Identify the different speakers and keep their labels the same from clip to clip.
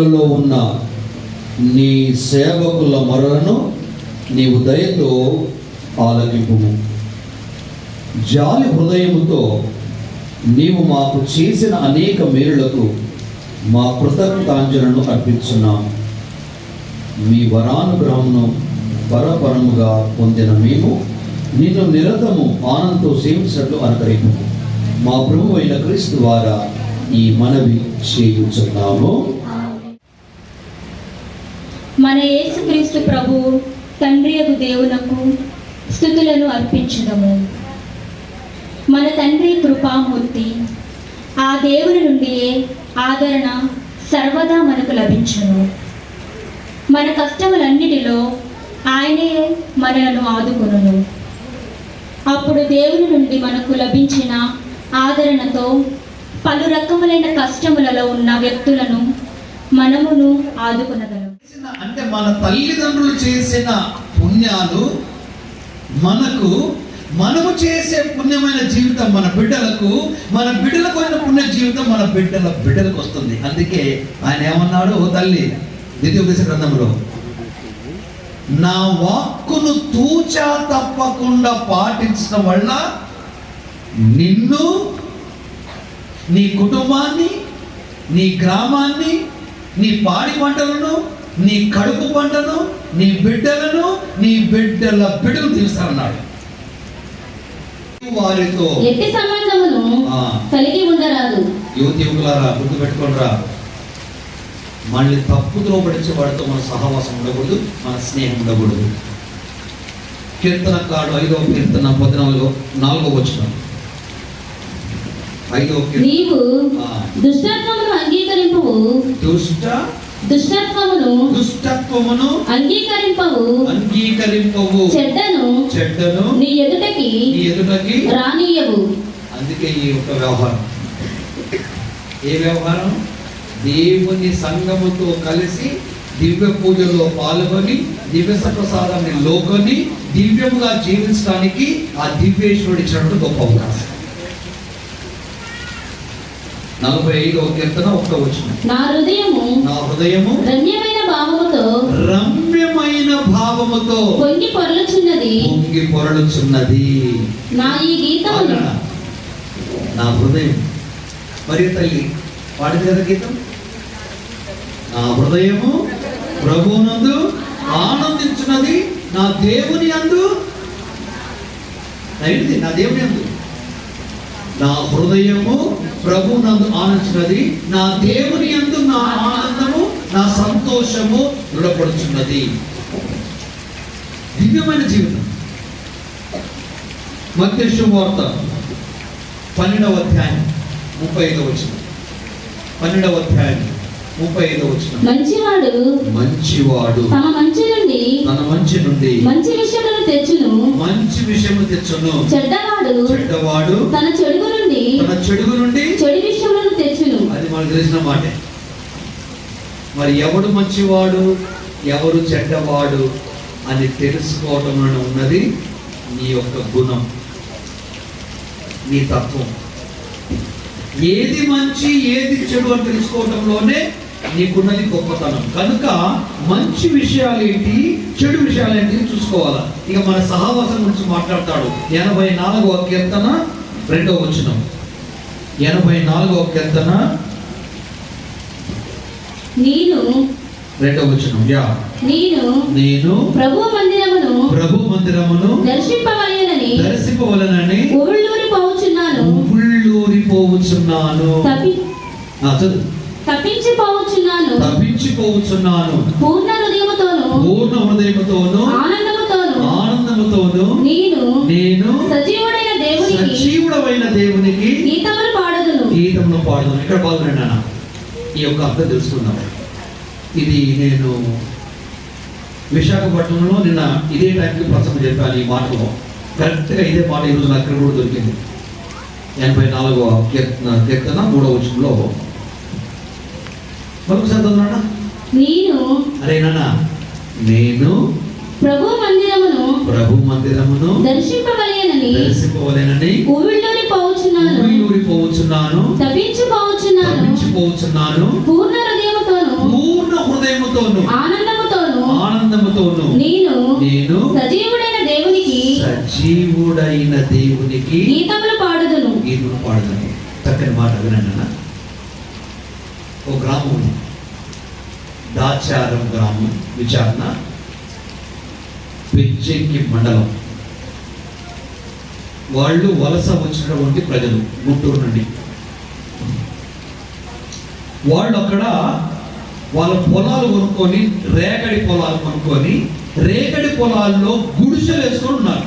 Speaker 1: దినములలో ఉన్న నీ సేవకుల మొరలను నీవు దయతో ఆలకింపుము. జాలి హృదయముతో నీవు మాకు చేసిన అనేక మేలులకు మా కృతజ్ఞతాంజలను అర్పించున్నాం. మీ వరానుగ్రహమును పరపరముగా పొందిన మేము నిన్ను నిరతము ఆనందంతో సేవించినట్లు అనుకరింపు. మా ప్రభువు అయిన క్రీస్తు ద్వారా ఈ మనవి చేయుచున్నాము.
Speaker 2: మన యేసుక్రీస్తు ప్రభువు తండ్రియగు దేవునకు స్తుతులను అర్పించుదము. మన తండ్రి కృపామూర్తి ఆ దేవుని నుండియే ఆదరణ సర్వదా మనకు లభించును. మన కష్టములన్నిటిలో ఆయనే మనలను ఆదుకొనును. అప్పుడు దేవుని నుండి మనకు లభించిన ఆదరణతో పలు రకములైన కష్టములలో ఉన్న వ్యక్తులను మనమును ఆదుకొనగలం.
Speaker 1: అంటే మన తల్లిదండ్రులు చేసిన పుణ్యాలు మనము చేసే పుణ్యమైన జీవితం మన బిడ్డలకు అయిన పుణ్య జీవితం మన బిడ్డలకు వస్తుంది. అందుకే ఆయన ఏమన్నాడు, ఓ తల్లి ద్వితీయోపదేశ గ్రంథంలో, నా వాక్కును తూచా తప్పకుండా పాటించడం వల్ల నిన్ను, నీ కుటుంబాన్ని, నీ గ్రామాన్ని, నీ పాడి పంటలను, నీ కడుపు పంటను, నీ బిడ్డలను, నీ బిడ్డలు తీస్తారన్నాడు. వారితో
Speaker 2: ఎట్టి సంబంధమును కలిగి ఉండరాదు.
Speaker 1: యువకులారా గుర్తుపెట్టుకోండిరా, మళ్ళీ తప్పుతో పడించే వాడితో మన సహవాసం ఉండకూడదు, మన స్నేహం ఉండకూడదు. కీర్తనకారుడు 5వ కీర్తన 14వ వచనం. 5వ కీర్తన, నీవు
Speaker 2: దుష్టత్వమును అంగీకరింపవు, దుష్టత్వమును అంగీకరింపవు, చెడ్డను నీ ఎదుటకి రానియవు.
Speaker 1: అందుకే ఈ యొక్క వ్యవహారం, ఏ వ్యవహారం? దేవుని సంఘముతో కలిసి దివ్య పూజలో పాల్గొని దివ్య ప్రసాదాన్ని లోకొని దివ్యముగా జీవించడానికి ఆ దివ్యేశ్వరుడు ఇచ్చినటువంటి గొప్ప అవకాశం. 45వ కీర్తన 1వ వచనం. నా హృదయము రమ్యమైన భావముతో పొంగి పొరలుచున్నది.
Speaker 2: నా ఈ గీతము,
Speaker 1: నా హృదయం. మరి తల్లి పాడింది కదా గీతం, నా హృదయము ప్రభువునందు ఆనందించున్నది, నా దేవుని యందు. నా దేవుని యందు నా హృదయము ప్రభువునందు ఆనందించున్నది, నా దేవుని యందు నా ఆనందము, నా సంతోషము దృఢపడుచున్నది. దివ్యమైన జీవితం. మత్తయి శుభవార్త 12వ అధ్యాయం 35వ వచనం. 12వ అధ్యాయం 35వ వచనం. మంచివాడు తన మంచి నుండి మంచి విషయములను తెచ్చును. చెడ్డవాడు తన చెడుగు నుండి చెడు విషయములను తెచ్చును. అది మనకు తెలిసిన మాటే. మరి ఎవడు మంచివాడు, ఎవరు చెడ్డవాడు అని తెలుసుకోవటంలో ఉన్నది నీ యొక్క గుణం, నీ తత్వం. ఏది మంచి ఏది చెడు అని తెలుసుకోవడంలోనే నీకున్నది గొప్పతనం. కనుక మంచి విషయాలేంటి, చెడు విషయాలేంటి చూసుకోవాలా. ఇక మన సహవాసం గురించి మాట్లాడతాడు. 84వ కీర్తన 2వ వచనం. 84వ కీర్తన 2వ వచనం. నేను ప్రభు మందిరమును దర్శింపవలెనని ఉవ్విళ్ళూరిపోవచ్చున్నాను. తప్పించిపోవచ్చున్నాను. పూర్ణ హృదయముతోను ఆనందముతోను నేను సజీవుడైన దేవునికి గీతమును పాడుదును. ఇక్కడ పాల్గొన్నాను. ఈ యొక్క అర్థం తెలుసుకుందాం. ఇది నేను విశాఖపట్నంలో నిన్న ఇదే టైంకి ప్రసంగం చెప్పాను. ఈ మాటలో కరెక్ట్గా ఇదే మాట ఈరోజు నాకు ఇక్కడ కూడా దొరికింది. 84వ కీర్తన 3వ వచనంలో మరొకసారి చదువునా? నేను ప్రభు మందిరమును దర్శింపవలెనని ఉవ్విళ్ళూరిపోవచ్చున్నాను. తప్పించిపోవచ్చున్నాను. పూర్ణ ఆనందముతోను
Speaker 2: నేను
Speaker 1: నేను
Speaker 2: సజీవుడైన దేవునికి గీతములు పాడుదును.
Speaker 1: చక్కని మాట వినండి అన్న. ఓ గ్రామం ఉంది, దాచారం గ్రామం, విచారణ, పెజ్జెక్కి మండలం. వాళ్ళు వలస వచ్చినటువంటి ప్రజలు గుంటూరు నుండి. వాళ్ళు అక్కడ వాళ్ళ పొలాలు కొనుక్కొని, రేగడి పొలాలు కొనుక్కొని, రేగడి పొలాల్లో గుడిసెలు వేసుకొని ఉన్నారు.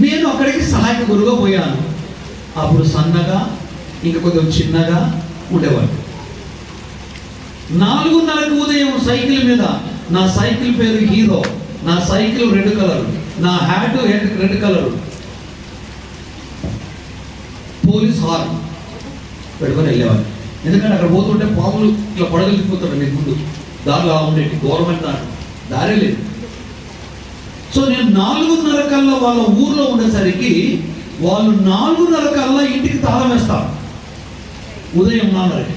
Speaker 1: నేను అక్కడికి సహాయక గురుగా పోయాను. అప్పుడు సన్నగా, ఇంకా కొంచెం చిన్నగా ఉండేవాడు. 4:30కి ఉదయం సైకిల్ మీద, నా సైకిల్ పేరు హీరో, నా సైకిల్ రెడ్ కలర్, నా hat red colour, police horn పెట్టుకొని వెళ్ళేవాడు. ఎందుకంటే అక్కడ పోతుంటే పాములు ఇట్లా పడగలిగిపోతాడు. మీకు ముందు దారిలో ఉండేది గవర్నమెంట్ దారే లేదు. సో నేను 4:30 కల్లా వాళ్ళ ఊర్లో ఉండేసరికి వాళ్ళు 4:30 కల్లా ఇంటికి తాళం వేస్తారు. ఉదయం 4:30కి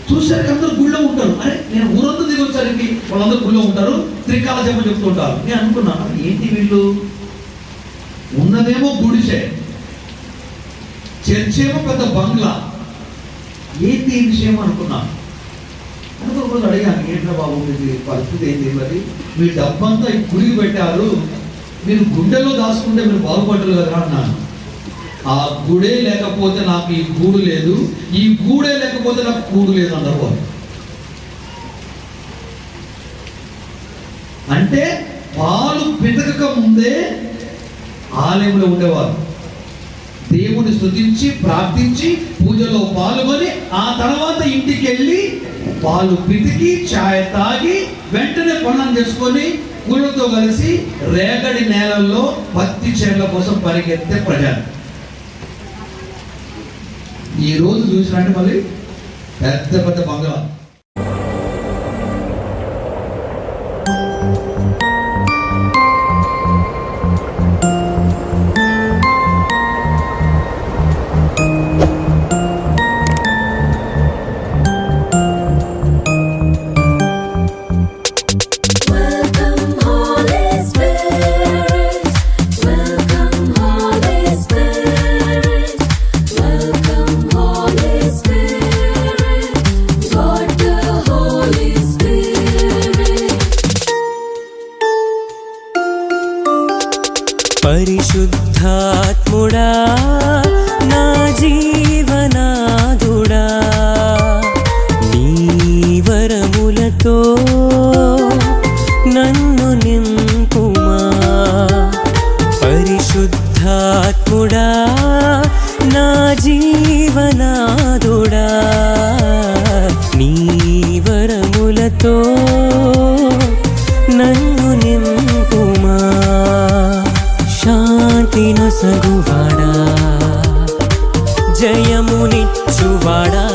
Speaker 1: చూసరికి అందరూ గుళ్ళో ఉంటారు. అరే నేను ఊరంతా దిగొచ్చేసరికి వాళ్ళందరూ గుళ్ళో ఉంటారు, త్రికాల జపం చెప్తుంటారు. నేను అనుకున్నాను, ఏంటి వీళ్ళు ఉన్నదేమో గుడిసే, చర్చేమో పెద్ద బంగ్లా, ఏంటి ఈ విషయం అనుకున్నాను. అనుకోకుండా అడిగాను, ఏంట్రా బాబు మీ పరిస్థితి ఏంటి, మరి మీ డబ్బంతా ఈ గుడికి పెట్టారు, మీరు గుండెలో దాచుకుంటే మీరు బాగుపడ్డరు కదా అన్నాను. ఆ గుడే లేకపోతే నాకు ఈ గూడు లేదు, ఈ గూడే లేకపోతే నాకు కూడు లేదు అన్నారు వాళ్ళు. అంటే పాలు పితకక ముందే ఆలయంలో ఉండేవారు. దేవుని స్తుతించి ప్రార్థించి పూజలో పాల్గొని ఆ తర్వాత ఇంటికి వెళ్ళి పాలు పితికి ఛాయ్ తాగి వెంటనే పనులను చేసుకొని కూలతో కలిసి రేగడి నేలల్లో పత్తి చేనుల కోసం పరిగెత్తే ప్రజలు. ఈ రోజు చూసినట్టు మళ్ళీ పెద్ద పెద్ద బంగ్లా.
Speaker 3: పరిశుద్ధాత్ముడా నా జీవనాదుడా, నీ వరములతో నన్ను నింపుమా. పరిశుద్ధాత్ముడా నా జీవనాదుడా, నీ వరములతో నన్ను నింపుమా. శాంతి నొసగువాడా, జయమునిచ్చువాడా,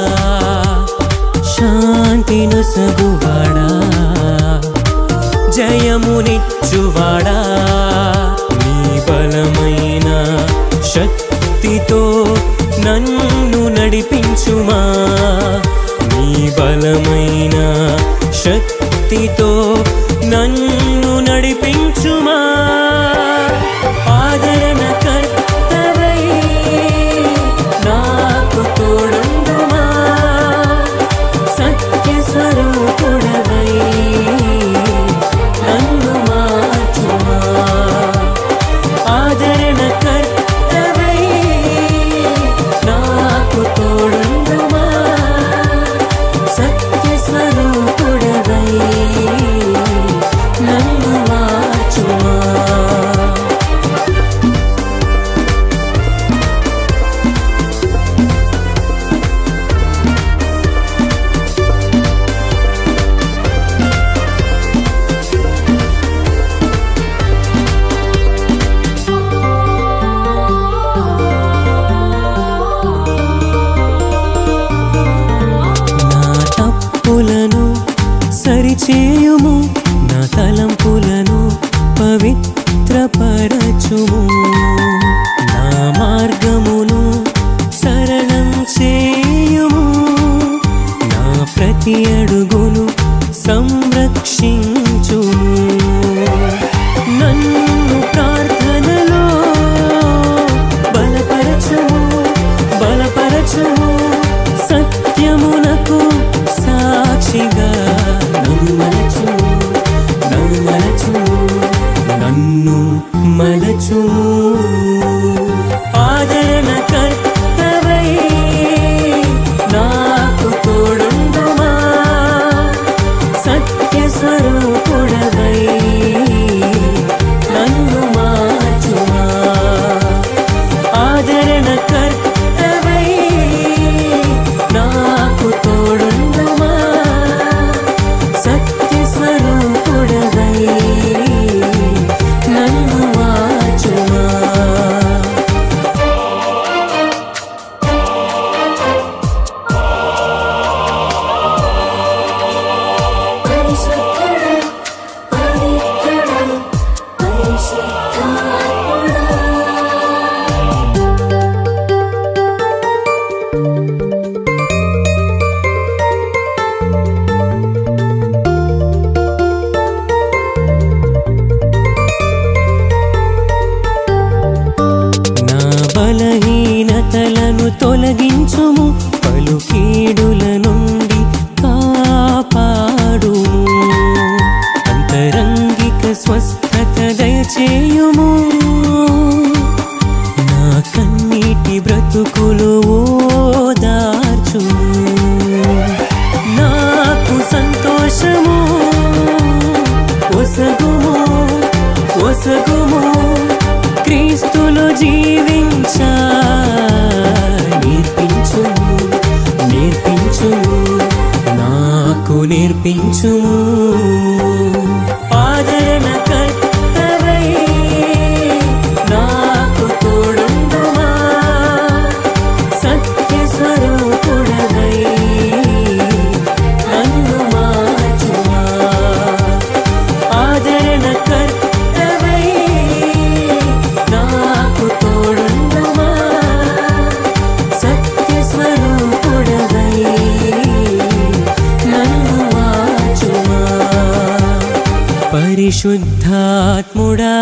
Speaker 3: శాంతి నొసగువాడా, జయమునిచ్చువాడా. నీ బలమైన శక్తితో నన్ను నడిపించుమా. నీ బలమైన శక్తితో నన్ను నడిపించుమా. ఆదరణ కర్తవై నాకు తోడుండుమా. సత్య స్వరూపుడవై నన్ను మార్చుమా. ఆదరణ కర్తవై నాకు తోడుండుమా. సత్య స్వరూపుడవై నన్ను మార్చుమా. సరిచేయుము, నా తలంపులను పవిత్రపరచుము. నా మార్గమును సరళం ప్రతి అడుగును సంరక్షించుము. నన్ను ప్రార్థనలో బలపరచుము, బలపరచుము. సత్యమునకు సాక్షిగా నన్ను మలచుము, నన్ను మలచుము, నన్ను మలచుము. ఆదరణకర్తవై నాకు తోడుండుమా, సత్య స్వరూపుడవై నన్ను మార్చుమా. ఆదరణకర్తవై నాకు తోడుండుమా, సత్య స్వరూపుడవై నన్ను మార్చుమా.
Speaker 4: పరిశుద్ధుడా, పవిత్రుడా, పరిశుద్ధాత్ముడా.
Speaker 3: నా బలహీనతలను తొలగించుము, పలు కీడుల నుండి కాపాడుము. అంతరంగిక స్వస్థత దయచేయుము, నా కన్నీటి బ్రతుకులు ఓదార్చుము. నాకు సంతోషము ఒసగుము, ఒసగుము. క్రీస్తులో జీవించ నేర్పించుము, నేర్పించుము, నాకు నేర్పించుము. ఆదరణకర్తవై నాకు తోడుండుమా, సత్య స్వరూపుడవై నన్ను మార్చుమా. ఆదరణకర్తవై నాకు తోడుండుమా, సత్య స్వరూపుడవై నన్ను మార్చుమా. పరిశుద్ధాత్ముడా